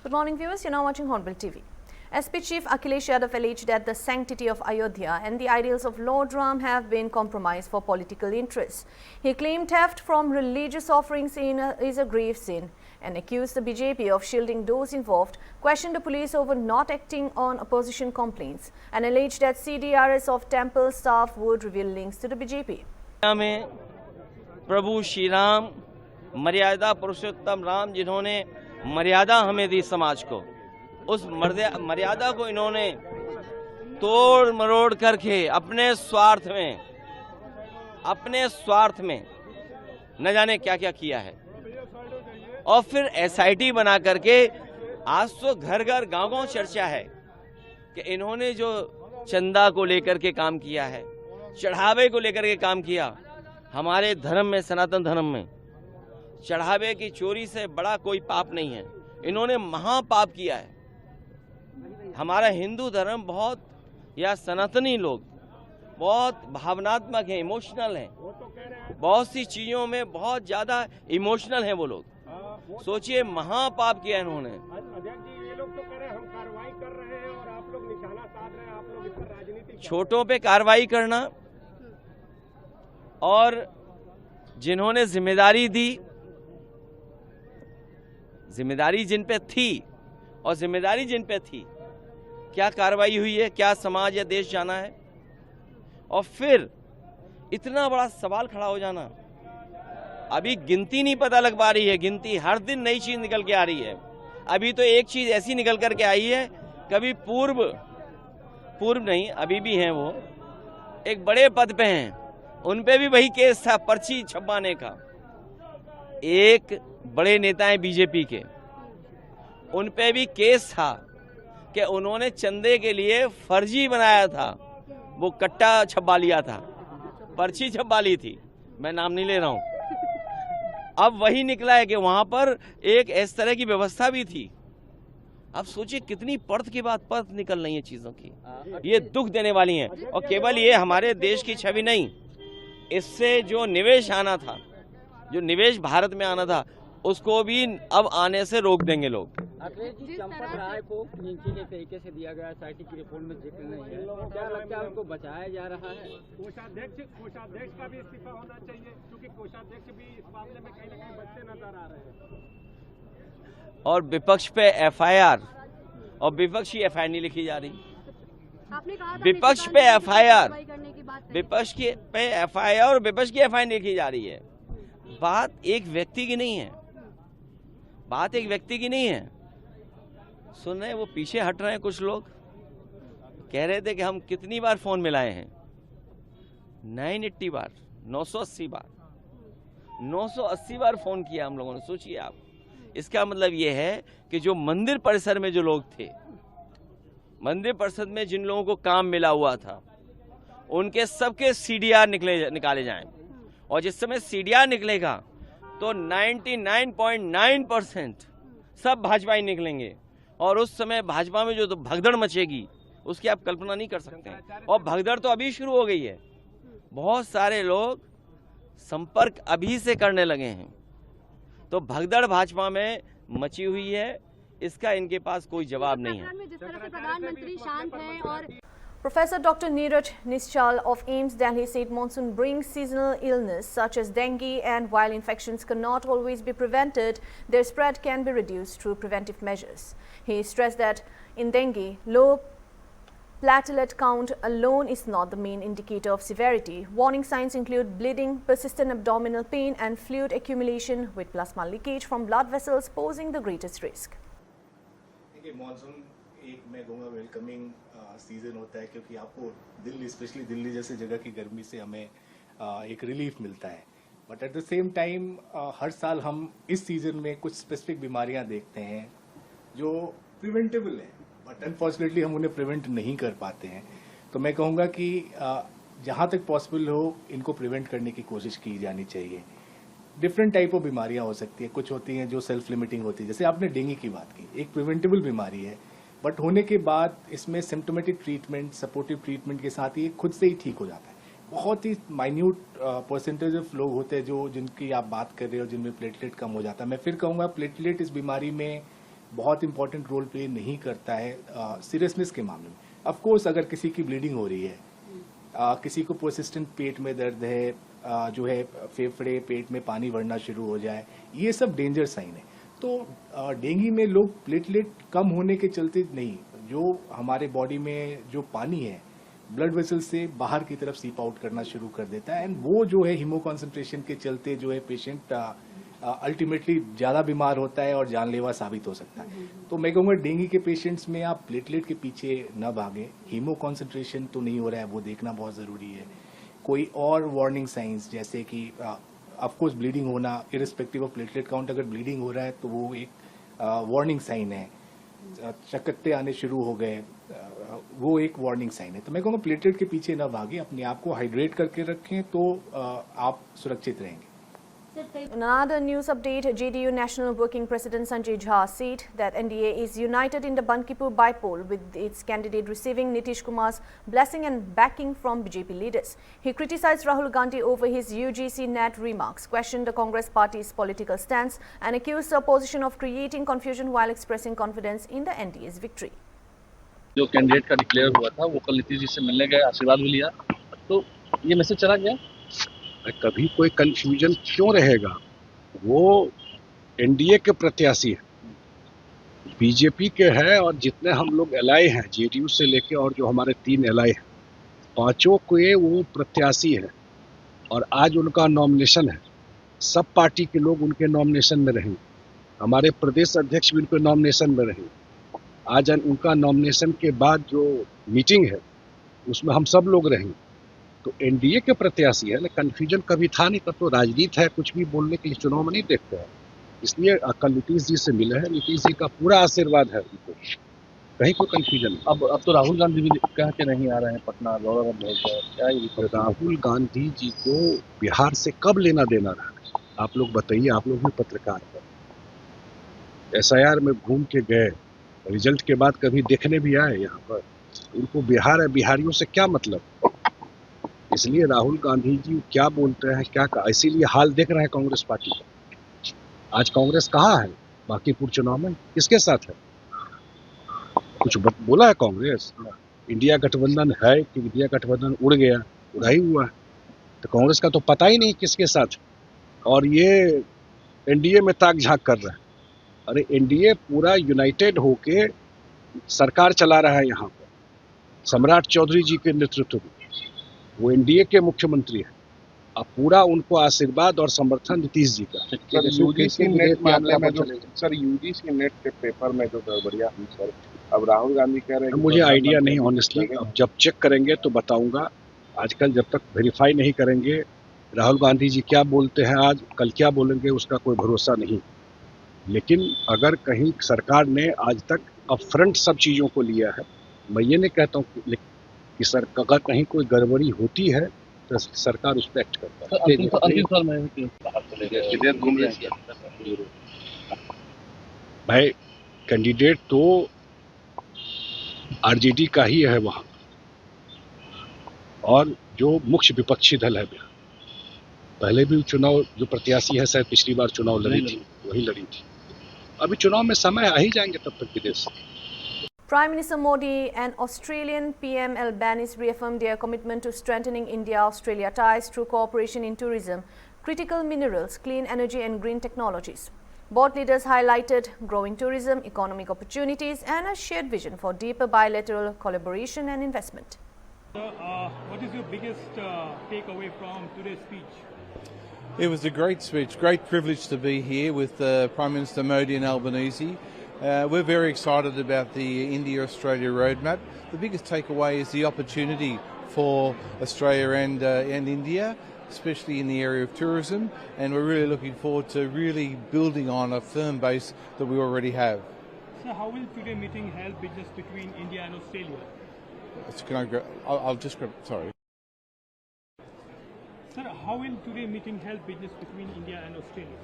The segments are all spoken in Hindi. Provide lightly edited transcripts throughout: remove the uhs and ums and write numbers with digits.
Good morning, viewers. You're now watching Hornbill TV. SP Chief Akhilesh Yadav alleged that the sanctity of Ayodhya and the ideals of Lord Ram have been compromised for political interests. He claimed theft from religious offerings is a grave sin and accused the BJP of shielding those involved, questioned the police over not acting on opposition complaints, and alleged that CDRS of temple staff would reveal links to the BJP. प्रभु श्री राम मर्यादा पुरुषोत्तम राम जिन्होंने मर्यादा हमें दी समाज को, उस मर्यादा को इन्होंने तोड़ मरोड़ करके अपने स्वार्थ में न जाने क्या क्या किया है। और फिर एसआईटी बना करके आज तो घर घर गांव-गांव चर्चा है कि इन्होंने जो चंदा को लेकर के काम किया है, चढ़ावे को लेकर के काम किया। हमारे धर्म में, सनातन धर्म में चढ़ावे की चोरी से बड़ा कोई पाप नहीं है। इन्होंने महापाप किया है। हमारा हिंदू धर्म बहुत, या सनातनी लोग बहुत भावनात्मक हैं, इमोशनल हैं। बहुत सी चीजों में बहुत ज्यादा इमोशनल हैं वो लोग। सोचिए, महापाप किया इन्होंने। ये लोग तो कह रहे हैं हम कार्रवाई कर रहे हैं और आप लोग निशाना साध रहे हैं, आप लोग इस पर राजनीति। छोटों पे कार्रवाई करना और जिन्होंने जिम्मेदारी दी, जिम्मेदारी जिन पे थी और जिम्मेदारी जिन पे थी, क्या कार्रवाई हुई है, क्या समाज या देश जाना है। और फिर इतना बड़ा सवाल खड़ा हो जाना। अभी गिनती नहीं पता लग पा रही है, गिनती हर दिन नई चीज निकल के आ रही है। अभी तो एक चीज ऐसी निकल करके आई है, कभी पूर्व नहीं, अभी भी हैं वो, एक बड़े पद पे हैं, उन पे भी वही केस था, पर्ची छपवाने का। एक बड़े नेता हैं बीजेपी के, उन पे भी केस था कि उन्होंने चंदे के लिए फर्जी बनाया था, वो कट्टा छपवा लिया था, पर्ची छपवा ली थी, मैं नाम नहीं ले रहा हूं। अब वही निकला है कि वहां पर एक इस तरह की व्यवस्था भी थी। अब सोचिए कितनी परत के बाद परत निकल रही है चीजों की। ये दुख देने वाली हैं। और केवल ये हमारे देश की छवि नहीं, इससे जो निवेश आना था, जो निवेश भारत में आना था, उसको भी अब आने से रोक देंगे लोग। अखिलेश जी, चंपत राय को नीचे के तरीके से दिया गया, एसआईटी की रिपोर्ट में जिक्र नहीं है, क्या लगता है उनको बचाया जा रहा है? कोषाध्यक्ष का भी इस्तीफा होना चाहिए, क्योंकि कोषाध्यक्ष भी इस मामले में कहीं न कहीं बचते नजर आ रहे हैं। और विपक्ष पे एफआईआर, और विपक्ष की एफआईआर नहीं लिखी जा रही। विपक्ष पे एफआईआर, विपक्ष की पे एफआईआर और विपक्ष की एफआईआर लिखी जा रही है। बात एक व्यक्ति की नहीं है, बात एक व्यक्ति की नहीं है। सुन रहे, वो पीछे हट रहे हैं कुछ लोग। कह रहे थे कि हम कितनी बार फोन मिलाए हैं, 980 बार, 980 बार, 980 बार फोन किया हम लोगों ने। सोचिए आप, इसका मतलब ये है कि जो मंदिर परिसर में जो लोग थे, मंदिर परिषद में जिन लोगों को काम मिला हुआ था, उनके सबके सीडीआर निकाले जाएं। और जिस समय सीडीआर निकलेगा तो 99.9% सब भाजपा ही निकलेंगे। और उस समय भाजपा में जो तो भगदड़ मचेगी, उसकी आप कल्पना नहीं कर सकते हैं। और भगदड़ तो अभी शुरू हो गई है, बहुत सारे लोग संपर्क अभी से करने लगे हैं। तो भगदड़ भाजपा में मची हुई है, इसका इनके पास कोई जवाब नहीं है। प्रधानमंत्री शांत हैं और Professor Dr. Neeraj Nischal of AIIMS Delhi said monsoon brings seasonal illness such as dengue, and while infections cannot always be prevented, their spread can be reduced through preventive measures. He stressed that in dengue, low platelet count alone is not the main indicator of severity. Warning signs include bleeding, persistent abdominal pain, and fluid accumulation, with plasma leakage from blood vessels posing the greatest risk. देखिए, मॉनसून एक मैं कहूँगा वेलकमिंग सीजन होता है, क्योंकि आपको दिल्ली, स्पेशली दिल्ली जैसे जगह की गर्मी से हमें एक रिलीफ मिलता है। But at the same time हर साल हम इस सीजन में कुछ स्पेसिफिक बीमारियां देखते हैं जो प्रिवेंटेबल हैं, बट अनफॉर्चुनेटली हम उन्हें प्रिवेंट नहीं कर पाते हैं। तो मैं कहूँगा कि जहाँ तक पॉसिबल हो, इनको प्रिवेंट करने की कोशिश की जानी चाहिए। डिफरेंट टाइप ऑफ बीमारियां हो सकती है, कुछ होती हैं जो सेल्फ लिमिटिंग होती है, जैसे आपने डेंगू की बात की, एक प्रिवेंटेबल बीमारी है, बट होने के बाद इसमें सिम्टोमेटिक ट्रीटमेंट, सपोर्टिव ट्रीटमेंट के साथ ये खुद से ही ठीक हो जाता है। बहुत ही माइन्यूट परसेंटेज ऑफ लोग होते हैं जिनकी आप बात कर रहे हो, जिनमें प्लेटलेट कम हो जाता है। मैं फिर कहूँगा प्लेटलेट इस बीमारी में बहुत इंपॉर्टेंट रोल प्ले नहीं करता है सीरियसनेस के मामले में। ऑफ कोर्स अगर किसी की ब्लीडिंग हो रही है, किसी को परसिस्टेंट पेट में दर्द है, जो है फेफड़े पेट में पानी भरना शुरू हो जाए, ये सब डेंजर साइन है। तो डेंगू में लोग प्लेटलेट कम होने के चलते नहीं, जो हमारे बॉडी में जो पानी है ब्लड वेसल से बाहर की तरफ सीप आउट करना शुरू कर देता है, एंड वो जो है हीमो कॉन्सेंट्रेशन के चलते जो है पेशेंट अल्टीमेटली ज़्यादा बीमार होता है और जानलेवा साबित हो सकता है। तो मैं कहूँगा डेंगू के पेशेंट्स में आप प्लेटलेट के पीछे न भागें, हीमो कॉन्सेंट्रेशन तो नहीं हो रहा है वो देखना बहुत ज़रूरी है। कोई और वार्निंग साइंस जैसे कि ऑफ कोर्स ब्लीडिंग होना, इरिस्पेक्टिव ऑफ प्लेटलेट काउंट, अगर ब्लीडिंग हो रहा है तो वो एक वार्निंग साइन है। चक्कते आने शुरू हो गए, वो एक वार्निंग साइन है। तो मैं कहूँगा प्लेटलेट के पीछे न भागें, अपने आप को हाइड्रेट करके रखें तो आप सुरक्षित रहेंगे। In another news update, JDU National Working President Sanjay Jha said that NDA is united in the Bankipur bypoll, with its candidate receiving Nitish Kumar's blessing and backing from BJP leaders. He criticized Rahul Gandhi over his UGC NET remarks, questioned the Congress party's political stance and accused the opposition of creating confusion while expressing confidence in the NDA's victory. जो कैंडिडेट का डिक्लेयर हुआ था वो कल नीतीश जी से मिलने गए, आशीर्वाद भी लिया, तो ये मैसेज चला गया। कभी कोई कंफ्यूजन क्यों रहेगा? वो एनडीए के प्रत्याशी है, बीजेपी के है, और जितने हम लोग एलआई हैं जेडीयू से लेके और जो हमारे 3 एलआई हैं, पांचों के वो प्रत्याशी है और आज उनका नॉमिनेशन है। सब पार्टी के लोग उनके नॉमिनेशन में रहेंगे, हमारे प्रदेश अध्यक्ष भी उनके नॉमिनेशन में रहेंगे। आज उनका नॉमिनेशन के बाद जो मीटिंग है उसमें हम सब लोग रहेंगे। तो एनडीए के प्रत्याशी है, लेकिन कन्फ्यूजन कभी था नहीं। तब तो राजनीति है, कुछ भी बोलने के लिए चुनाव में नहीं देखते हैं। इसलिए कल नीतीश जी से मिले हैं, नीतीश जी का पूरा आशीर्वाद है उनको, कहीं कोई कन्फ्यूजन नहीं। अब तो राहुल गांधी भी कह के नहीं आ रहे हैं पटना, दौरा क्या ये? राहुल गांधी जी को बिहार से कब लेना देना रहा? आप लोग बताइए, आप लोग भी पत्रकार हैं। SIR में घूम के गए, रिजल्ट के बाद कभी देखने भी आए यहाँ पर? उनको बिहार है, बिहारियों से क्या मतलब? इसलिए राहुल गांधी जी क्या बोलते हैं, क्या इसीलिए हाल देख रहे हैं कांग्रेस पार्टी का। आज कांग्रेस कहाँ है बांकीपुर चुनाव में? किसके साथ है? कुछ बोला है कांग्रेस? इंडिया गठबंधन है कि इंडिया गठबंधन उड़ गया, उड़ा ही हुआ है। तो कांग्रेस का तो पता ही नहीं किसके साथ, और ये एनडीए में ताक झांक कर रहा है। अरे एनडीए पूरा यूनाइटेड होके सरकार चला रहा है यहाँ पर, सम्राट चौधरी जी के नेतृत्व में। वो एनडीए के मुख्यमंत्री हैं। अब पूरा उनको आशीर्वाद और समर्थन नीतीश जी का। सर यूजीसी नेट मामले में जो यूजीसी नेट के पेपर में जो गड़बड़ियां हुई सर, अब राहुल गांधी कह रहे हैं मुझे आइडिया नहीं ऑनेस्टली, अब जब चेक करेंगे तो बताऊंगा। आजकल जब तक वेरीफाई नहीं करेंगे राहुल गांधी जी क्या बोलते हैं आज, कल क्या बोलेंगे, उसका कोई भरोसा नहीं। लेकिन अगर कहीं सरकार ने आज तक अपफ्रंट सब चीज़ों को लिया है, मैं ये नहीं कहता हूँ कि सर अगर कहीं कोई गड़बड़ी होती है तो सरकार उस पर एक्ट करता है। भाई कैंडिडेट तो आरजेडी का ही है वहाँ, और जो मुख्य विपक्षी दल है बिहार, पहले भी चुनाव जो प्रत्याशी है शायद पिछली बार चुनाव लड़ी थी, वही लड़ी थी। अभी चुनाव में समय आ ही जाएंगे तब तक विदेश। Prime Minister Modi and Australian PM Albanese reaffirmed their commitment to strengthening India-Australia ties through cooperation in tourism, critical minerals, clean energy and green technologies. Both leaders highlighted growing tourism, economic opportunities and a shared vision for deeper bilateral collaboration and investment. What is your biggest takeaway from today's speech? It was a great speech, great privilege to be here with Prime Minister Modi and Albanese. We're very excited about the India-Australia roadmap. The biggest takeaway is the opportunity for Australia and India, especially in the area of tourism, and we're really looking forward to really building on a firm base that we already have. So how will today's meeting help business between India and Australia? Can I go? I'll just grab, sorry. Sir, how will today's meeting help business between India and Australia?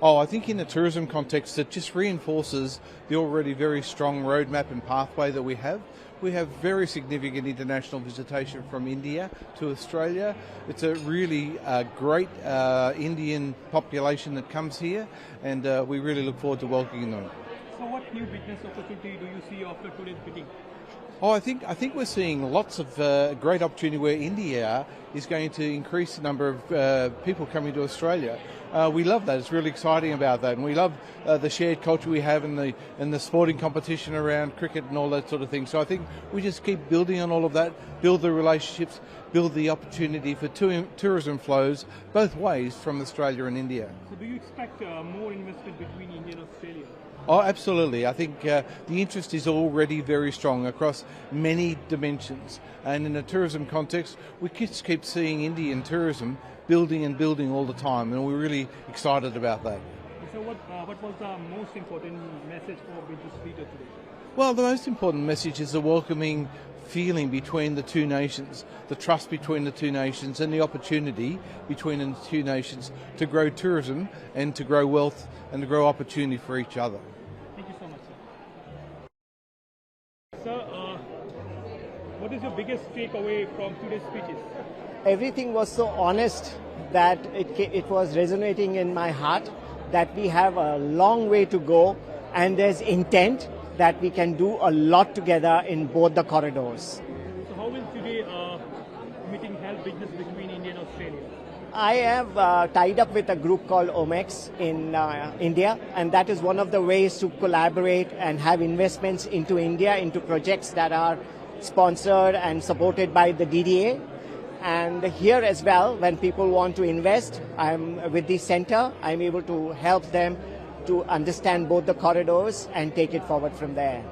Oh, I think in the tourism context, it just reinforces the already very strong roadmap and pathway that we have. We have very significant international visitation from India to Australia. It's a really great Indian population that comes here, and we really look forward to welcoming them. So what new business opportunity do you see after today's meeting? Oh, I think we're seeing lots of great opportunity where India is going to increase the number of people coming to Australia. We love that. It's really exciting about that, and we love the shared culture we have in the sporting competition around cricket and all that sort of thing. So I think we just keep building on all of that, build the relationships, build the opportunity for tourism flows both ways from Australia and India. So do you expect more investment between India and Australia? Oh, absolutely. I think the interest is already very strong across many dimensions. And in a tourism context, we just keep seeing Indian tourism building and building all the time, and we're really excited about that. So what was the most important message for business leader today? Well, the most important message is the welcoming feeling between the two nations, the trust between the two nations, and the opportunity between the two nations to grow tourism and to grow wealth and to grow opportunity for each other. Thank you so much, sir. Sir, what is your biggest takeaway from today's speeches? Everything was so honest that it was resonating in my heart that we have a long way to go, and there's intent that we can do a lot together in both the corridors. So how will today meeting help business between India and Australia? I have tied up with a group called OMEX in India, and that is one of the ways to collaborate and have investments into India, into projects that are sponsored and supported by the DDA. And here as well, when people want to invest, I'm with the center, I'm able to help them to understand both the corridors and take it forward from there.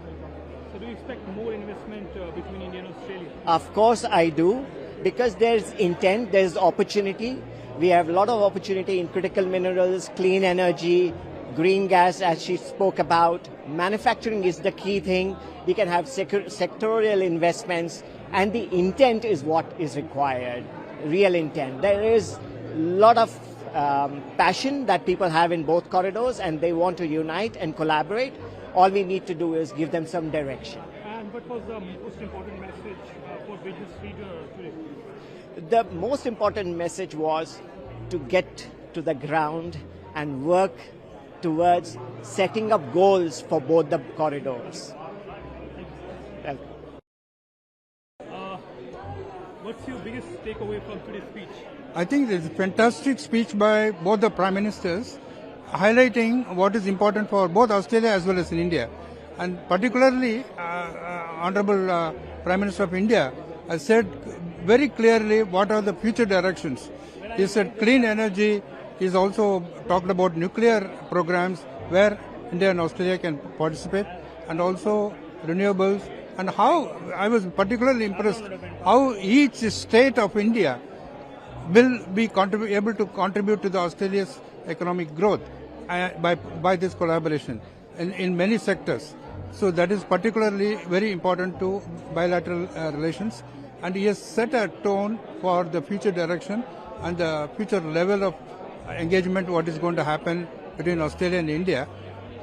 So do you expect more investment between India and Australia? Of course I do, because there's intent, there's opportunity. We have a lot of opportunity in critical minerals, clean energy, green gas, as she spoke about. Manufacturing is the key thing. We can have sectorial investments, and the intent is what is required, real intent. There is a lot of passion that people have in both corridors, and they want to unite and collaborate. All we need to do is give them some direction. And what was the most important message for business leader today? The most important message was to get to the ground and work towards setting up goals for both the corridors. What's your biggest takeaway from today's speech? I think it's a fantastic speech by both the Prime Ministers, highlighting what is important for both Australia as well as in India. And particularly, Honorable Prime Minister of India has said very clearly what are the future directions. He said clean energy. He's also talked about nuclear programs where India and Australia can participate, and also renewables. And how I was particularly impressed how each state of India will be able to contribute to the Australia's economic growth by this collaboration in many sectors. So that is particularly very important to bilateral relations. And he has set a tone for the future direction and the future level of engagement, what is going to happen between Australia and India.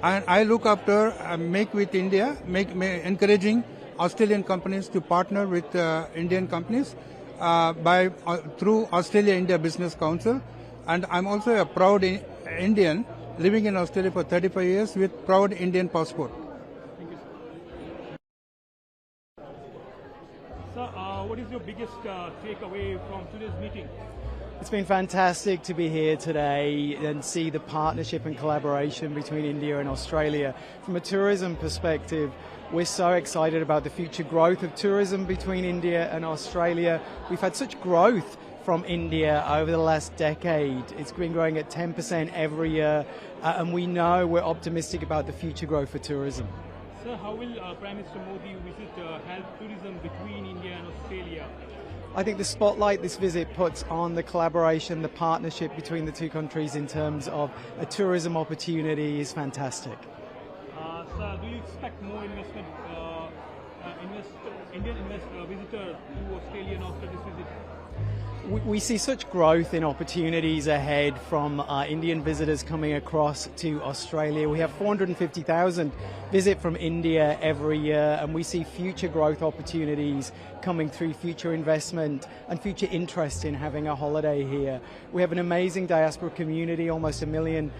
And I look after Make with India, encouraging Australian companies to partner with Indian companies through Australia-India Business Council. And I'm also a proud Indian living in Australia for 35 years with proud Indian passport. Thank you, sir. Sir, what is your biggest takeaway from today's meeting? It's been fantastic to be here today and see the partnership and collaboration between India and Australia. From a tourism perspective, we're so excited about the future growth of tourism between India and Australia. We've had such growth from India over the last decade. It's been growing at 10% every year, and we know we're optimistic about the future growth for tourism. Sir, how will Prime Minister Modi visit help tourism between India and Australia? I think the spotlight this visit puts on the collaboration, the partnership between the two countries in terms of a tourism opportunity is fantastic. Sir, do you expect more investment, Indian visitor to Australia after this visit? We see such growth in opportunities ahead from Indian visitors coming across to Australia. We have 450,000 visit from India every year, and we see future growth opportunities coming through future investment and future interest in having a holiday here. We have an amazing diaspora community, almost 1 million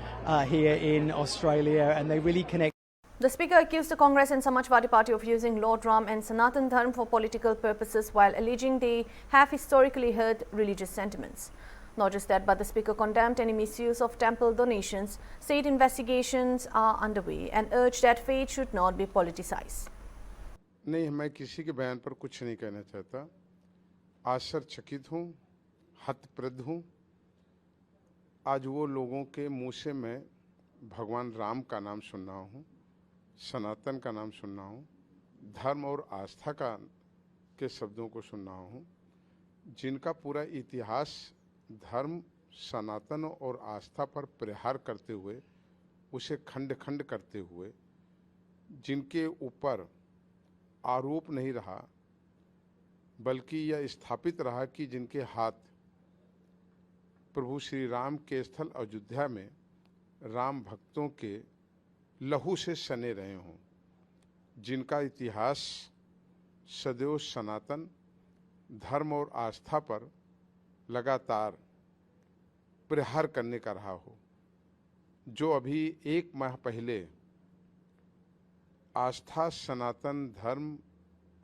here in Australia, and they really connect. The Speaker accused the Congress and Samajwadi Party of using Lord Ram and Sanatan Dharm for political purposes while alleging they have historically hurt religious sentiments. Not just that, but the Speaker condemned any misuse of temple donations, said investigations are underway and urged that faith should not be politicized. नहीं, मैं किसी के बयान पर कुछ नहीं कहना चाहता। आश्चर्यचकित हूँ, हतप्रद हूँ। आज वो लोगों के मुंह से मैं भगवान राम का नाम सुन रहा हूँ, सनातन का नाम सुन रहा हूँ, धर्म और आस्था के शब्दों को सुन रहा हूँ, जिनका पूरा इतिहास धर्म, सनातन और आस्था पर प्रहार करते हुए, उसे खंड खंड करते हुए, जिनके ऊपर आरोप नहीं रहा बल्कि यह स्थापित रहा कि जिनके हाथ प्रभु श्री राम के स्थल अयोध्या में राम भक्तों के लहू से सने रहे हों, जिनका इतिहास सदैव सनातन धर्म और आस्था पर लगातार प्रहार करने का रहा हो, जो अभी 1 माह पहले आस्था, सनातन धर्म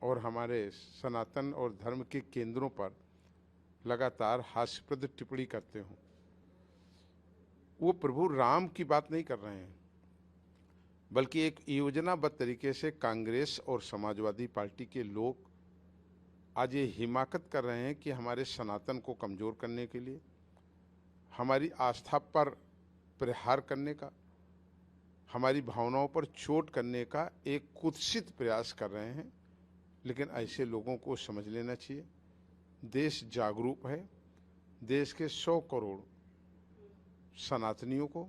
और हमारे सनातन और धर्म के केंद्रों पर लगातार हास्यप्रद टिप्पणी करते हों, वो प्रभु राम की बात नहीं कर रहे हैं, बल्कि एक योजनाबद्ध तरीके से कांग्रेस और समाजवादी पार्टी के लोग आज ये हिमाकत कर रहे हैं कि हमारे सनातन को कमज़ोर करने के लिए, हमारी आस्था पर प्रहार करने का, हमारी भावनाओं पर चोट करने का एक कुत्सित प्रयास कर रहे हैं। लेकिन ऐसे लोगों को समझ लेना चाहिए, देश जागरूक है। देश के 100 करोड़ सनातनियों को,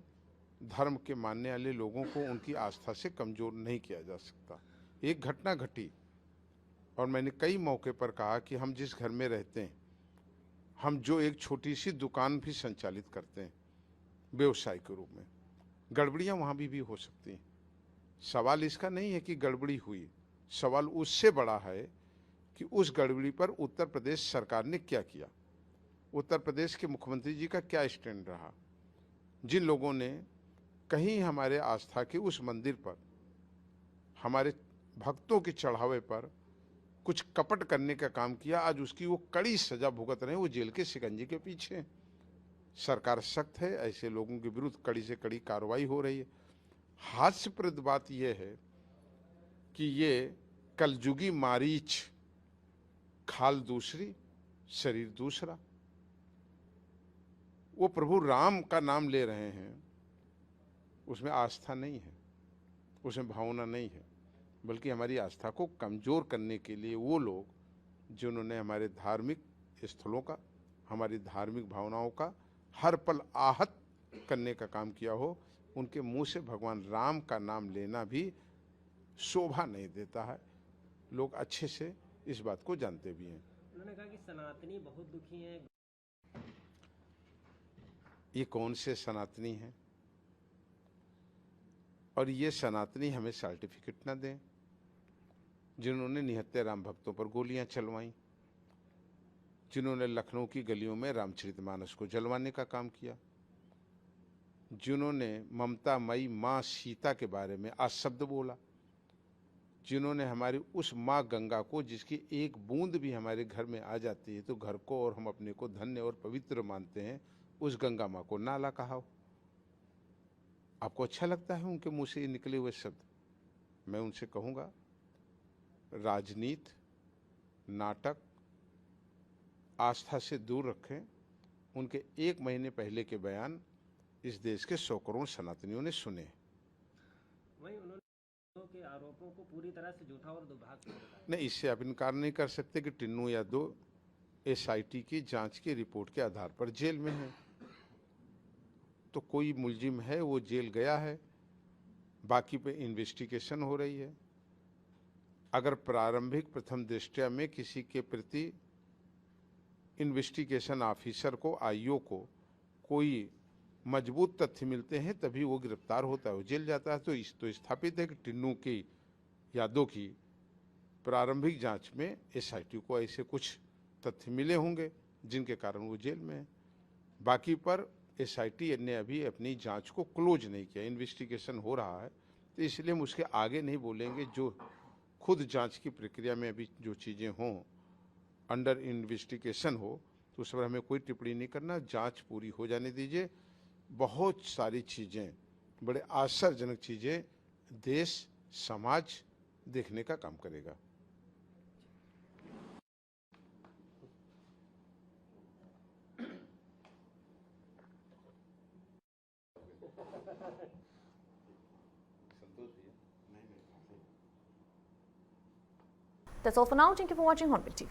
धर्म के मानने वाले लोगों को उनकी आस्था से कमज़ोर नहीं किया जा सकता। एक घटना घटी और मैंने कई मौके पर कहा कि हम जिस घर में रहते हैं, हम जो एक छोटी सी दुकान भी संचालित करते हैं व्यवसाय के रूप में, गड़बड़ियां वहाँ भी हो सकती हैं। सवाल इसका नहीं है कि गड़बड़ी हुई, सवाल उससे बड़ा है कि उस गड़बड़ी पर उत्तर प्रदेश सरकार ने क्या किया, उत्तर प्रदेश के मुख्यमंत्री जी का क्या स्टैंड रहा। जिन लोगों ने कहीं हमारे आस्था के उस मंदिर पर, हमारे भक्तों के चढ़ावे पर कुछ कपट करने का काम किया, आज उसकी वो कड़ी सजा भुगत रहे हैं, वो जेल के शिकंजे के पीछे हैं। सरकार सख्त है, ऐसे लोगों के विरुद्ध कड़ी से कड़ी कार्रवाई हो रही है। हास्यप्रद बात यह है कि ये कलजुगी मारीच, खाल दूसरी शरीर दूसरा, वो प्रभु राम का नाम ले रहे हैं, उसमें आस्था नहीं है, उसमें भावना नहीं है, बल्कि हमारी आस्था को कमज़ोर करने के लिए वो लोग जिन्होंने हमारे धार्मिक स्थलों का, हमारी धार्मिक भावनाओं का हर पल आहत करने का काम किया हो, उनके मुंह से भगवान राम का नाम लेना भी शोभा नहीं देता है। लोग अच्छे से इस बात को जानते भी हैं। उन्होंने कहा कि सनातनी बहुत दुखी हैं। ये कौन से सनातनी हैं? और ये सनातनी हमें सर्टिफिकेट ना दें, जिन्होंने निहत्थे राम भक्तों पर गोलियां चलवाई, जिन्होंने लखनऊ की गलियों में रामचरितमानस को जलवाने का काम किया, जिन्होंने ममता मई माँ सीता के बारे में अशब्द बोला, जिन्होंने हमारी उस माँ गंगा को, जिसकी एक बूंद भी हमारे घर में आ जाती है तो घर को और हम अपने को धन्य और पवित्र मानते हैं, उस गंगा माँ को नाला कहा हो। आपको अच्छा लगता है उनके मुंह से ये निकले हुए शब्द? मैं उनसे कहूँगा, राजनीति, नाटक, आस्था से दूर रखें। उनके 1 महीने पहले के बयान इस देश के 100 करोड़ सनातनियों ने सुने। वहीं उन्होंने के आरोपों को पूरी तरह से झूठा और दुर्भाग्य बताया। नहीं, इससे आप इनकार नहीं कर सकते कि टिन्नू यादव SIT की जांच की रिपोर्ट के आधार पर जेल में है। तो कोई मुलजिम है, वो जेल गया है, बाकी पे इन्वेस्टिगेशन हो रही है। अगर प्रारंभिक प्रथम दृष्टया में किसी के प्रति इन्वेस्टिगेशन ऑफिसर को, IO को कोई मजबूत तथ्य मिलते हैं तभी वो गिरफ्तार होता है, वो जेल जाता है। तो इस तो स्थापित है कि टिन्नू की यादव की प्रारंभिक जांच में SIT को ऐसे कुछ तथ्य मिले होंगे जिनके कारण वो जेल में है। बाकी पर SIT ने अभी अपनी जांच को क्लोज नहीं किया, इन्वेस्टिगेशन हो रहा है। तो इसलिए हम उसके आगे नहीं बोलेंगे। जो खुद जांच की प्रक्रिया में अभी जो चीज़ें हों, अंडर इन्वेस्टिगेशन हो, तो उस पर हमें कोई टिप्पणी नहीं करना। जांच पूरी हो जाने दीजिए। बहुत सारी चीज़ें, बड़े आश्चर्यजनक चीज़ें देश समाज देखने का काम करेगा। That's all for now. Thank you for watching Hornbill TV.